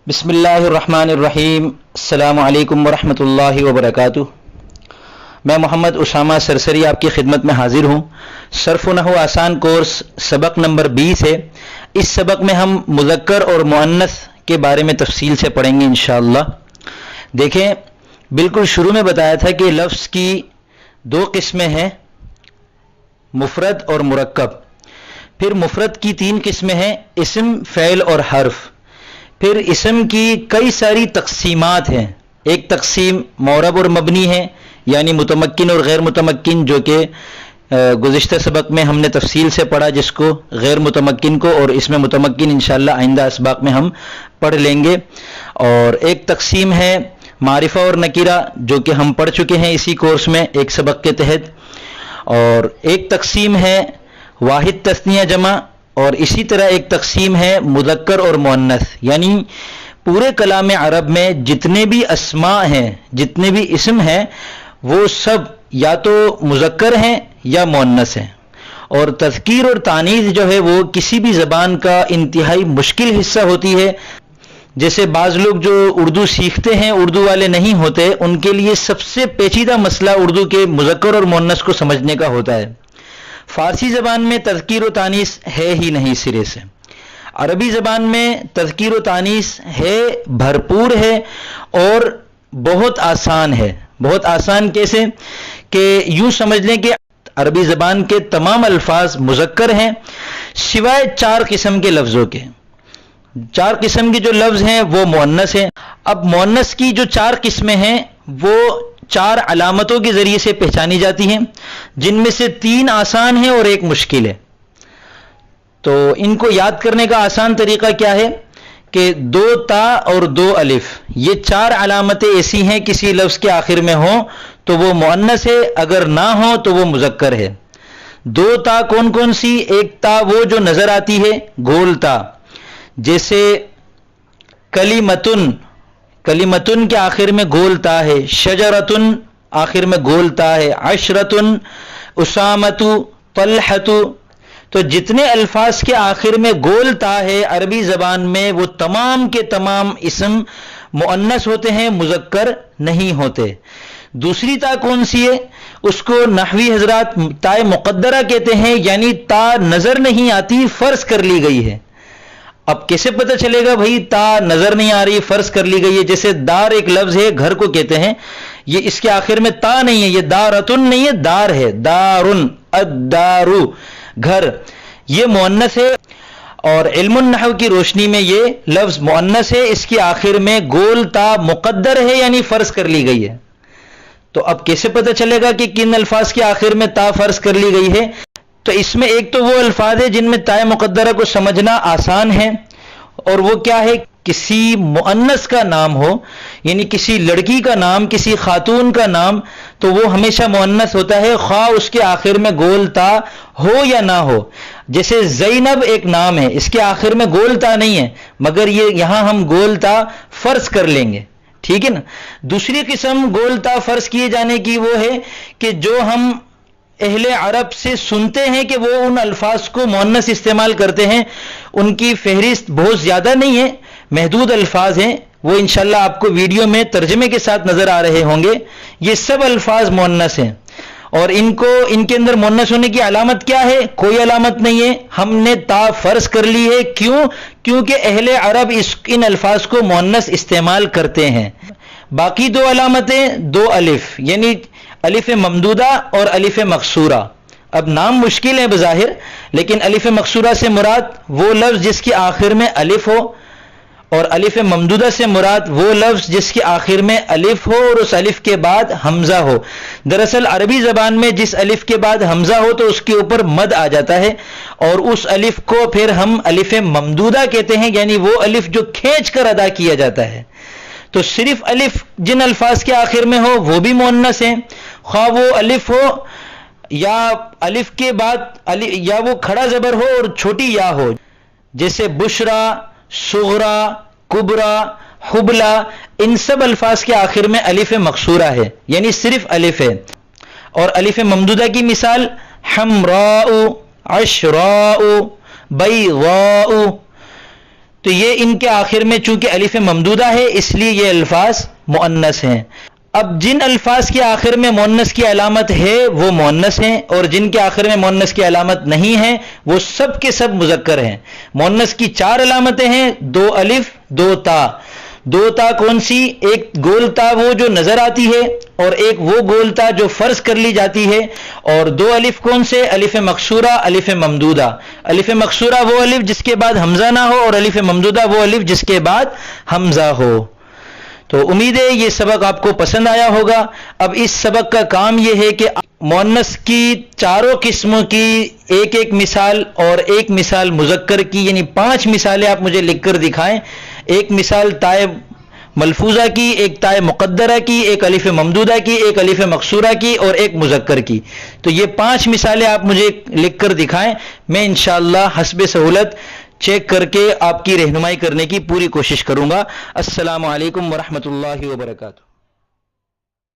بسم اللہ الرحمن الرحیم۔ السلام علیکم ورحمۃ اللہ وبرکاتہ۔ میں محمد اسامہ سرسری آپ کی خدمت میں حاضر ہوں۔ صرف و نحو آسان کورس سبق نمبر 20 ہے۔ اس سبق میں ہم مذکر اور مؤنث کے بارے میں تفصیل سے پڑھیں گے انشاءاللہ۔ دیکھیں، بالکل شروع میں بتایا تھا کہ لفظ کی دو قسمیں ہیں، مفرد اور مرکب۔ پھر مفرد کی 3 قسمیں ہیں، اسم، فعل اور حرف۔ پھر اسم کی کئی ساری تقسیمات ہیں۔ ایک تقسیم معرب اور مبنی ہے، یعنی متمکن اور غیر متمکن، جو کہ گزشتہ سبق میں ہم نے تفصیل سے پڑھا، جس کو غیر متمکن کو، اور اس میں متمکن انشاءاللہ آئندہ اسباق میں ہم پڑھ لیں گے۔ اور ایک تقسیم ہے معرفہ اور نکرہ، جو کہ ہم پڑھ چکے ہیں اسی کورس میں ایک سبق کے تحت۔ اور ایک تقسیم ہے واحد تثنیہ جمع، اور اسی طرح ایک تقسیم ہے مذکر اور مؤنث، یعنی پورے کلام عرب میں جتنے بھی اسماء ہیں، جتنے بھی اسم ہیں، وہ سب یا تو مذکر ہیں یا مؤنث ہیں۔ اور تذکیر اور تانیث جو ہے وہ کسی بھی زبان کا انتہائی مشکل حصہ ہوتی ہے۔ جیسے بعض لوگ جو اردو سیکھتے ہیں، اردو والے نہیں ہوتے، ان کے لیے سب سے پیچیدہ مسئلہ اردو کے مذکر اور مؤنث کو سمجھنے کا ہوتا ہے۔ فارسی زبان میں تذکیر و تانیث ہے ہی نہیں سرے سے۔ عربی زبان میں تذکیر و تانیث ہے، بھرپور ہے اور بہت آسان ہے۔ بہت آسان کیسے؟ کہ یوں سمجھ لیں کہ عربی زبان کے تمام الفاظ مذکر ہیں سوائے 4 قسم کے لفظوں کے۔ 4 قسم کے جو لفظ ہیں وہ مؤنث ہیں۔ اب مؤنث کی جو 4 قسمیں ہیں وہ 4 علامتوں کے ذریعے سے پہچانی جاتی ہیں، جن میں سے 3 آسان ہیں اور ایک مشکل ہے۔ تو ان کو یاد کرنے کا آسان طریقہ کیا ہے کہ 2 تا اور 2 الف، یہ 4 علامتیں ایسی ہیں کسی لفظ کے آخر میں ہوں تو وہ مؤنث ہے، اگر نہ ہوں تو وہ مذکر ہے۔ 2 تا کون کون سی؟ ایک تا وہ جو نظر آتی ہے، گول تا، جیسے کلیمتن، کلیمتن کے آخر میں گول تا ہے، شجرتن آخر میں گول تا ہے، عشرتن، اسامتو، طلحتو۔ تو جتنے الفاظ کے آخر میں گول تا ہے عربی زبان میں، وہ تمام کے تمام اسم مؤنث ہوتے ہیں، مذکر نہیں ہوتے۔ دوسری تا کون سی ہے؟ اس کو نحوی حضرات تا مقدرہ کہتے ہیں، یعنی تا نظر نہیں آتی، فرض کر لی گئی ہے۔ اب کیسے پتہ چلے گا بھائی تا نظر نہیں آ رہی، فرض کر لی گئی ہے؟ جیسے دار ایک لفظ ہے، گھر کو کہتے ہیں، یہ اس کے آخر میں تا نہیں ہے، یہ دارتن نہیں ہے، دار ہے، دارن، الدارو، گھر، یہ مؤنث ہے۔ اور علم النحو کی روشنی میں یہ لفظ مؤنث ہے، اس کے آخر میں گول تا مقدر ہے، یعنی فرض کر لی گئی ہے۔ تو اب کیسے پتہ چلے گا کہ کن الفاظ کے آخر میں تا فرض کر لی گئی ہے؟ تو اس میں ایک تو وہ الفاظ ہے جن میں تا مقدرہ کو سمجھنا آسان ہے، اور وہ کیا ہے؟ کسی مؤنث کا نام ہو، یعنی کسی لڑکی کا نام، کسی خاتون کا نام، تو وہ ہمیشہ مؤنث ہوتا ہے، خواہ اس کے آخر میں گول تا ہو یا نہ ہو۔ جیسے زینب ایک نام ہے، اس کے آخر میں گول تا نہیں ہے، مگر یہ یہاں ہم گول تا فرض کر لیں گے، ٹھیک ہے نا۔ دوسری قسم گول تا فرض کیے جانے کی وہ ہے کہ جو ہم اہل عرب سے سنتے ہیں کہ وہ ان الفاظ کو مؤنث استعمال کرتے ہیں، ان کی فہرست بہت زیادہ نہیں ہے، محدود الفاظ ہیں، وہ انشاءاللہ آپ کو ویڈیو میں ترجمے کے ساتھ نظر آ رہے ہوں گے۔ یہ سب الفاظ مؤنث ہیں، اور ان کے اندر مؤنث ہونے کی علامت کیا ہے؟ کوئی علامت نہیں ہے، ہم نے تا فرض کر لی ہے۔ کیوں؟ کیونکہ اہل عرب ان الفاظ کو مؤنث استعمال کرتے ہیں۔ باقی 2 علامتیں، 2 الف، یعنی الف ممدودہ اور الف مقصورہ۔ اب نام مشکل ہے بظاہر، لیکن الف مقصورہ سے مراد وہ لفظ جس کے آخر میں الف ہو، اور الف ممدودہ سے مراد وہ لفظ جس کے آخر میں الف ہو اور اس الف کے بعد حمزہ ہو۔ دراصل عربی زبان میں جس الف کے بعد حمزہ ہو تو اس کے اوپر مد آ جاتا ہے، اور اس الف کو پھر ہم الف ممدودہ کہتے ہیں، یعنی وہ الف جو کھینچ کر ادا کیا جاتا ہے۔ تو صرف الف جن الفاظ کے آخر میں ہو وہ بھی مؤنث ہیں، خواہ وہ الف ہو یا الف کے بعد یا وہ کھڑا زبر ہو اور چھوٹی یا ہو، جیسے بشرا، صغرا، کبرا، حبلا، ان سب الفاظ کے آخر میں الف مقصورہ ہے، یعنی صرف الف ہے۔ اور الف ممدودہ کی مثال حمراء، عشراء، بیضاء۔ تو یہ ان کے آخر میں چونکہ الف ممدودہ ہے اس لیے یہ الفاظ مؤنث ہیں۔ اب جن الفاظ کے آخر میں مؤنث کی علامت ہے وہ مؤنث ہیں، اور جن کے آخر میں مؤنث کی علامت نہیں ہے وہ سب کے سب مذکر ہیں۔ مؤنث کی 4 علامتیں ہیں، 2 الف 2 تا۔ 2 تا کون سی؟ ایک گول تا وہ جو نظر آتی ہے، اور ایک وہ گول تا جو فرض کر لی جاتی ہے، اور 2 الف کون سے؟ الف مقصورہ، الف ممدودہ۔ الف مقصورہ وہ الف جس کے بعد حمزہ نہ ہو، اور الف ممدودہ وہ الف جس کے بعد حمزہ ہو۔ تو امید ہے یہ سبق آپ کو پسند آیا ہوگا۔ اب اس سبق کا کام یہ ہے کہ مؤنث کی 4 قسموں کی ایک ایک مثال اور ایک مثال مذکر کی، یعنی 5 مثالیں آپ مجھے لکھ کر دکھائیں۔ ایک مثال تائے ملفوظہ کی، ایک تائے مقدرہ کی، ایک الف ممدودہ کی، ایک الف مقصورہ کی، اور ایک مذکر کی۔ تو یہ 5 مثالیں آپ مجھے لکھ کر دکھائیں، میں انشاءاللہ حسب سہولت چیک کر کے آپ کی رہنمائی کرنے کی پوری کوشش کروں گا۔ السلام علیکم ورحمۃ اللہ وبرکاتہ۔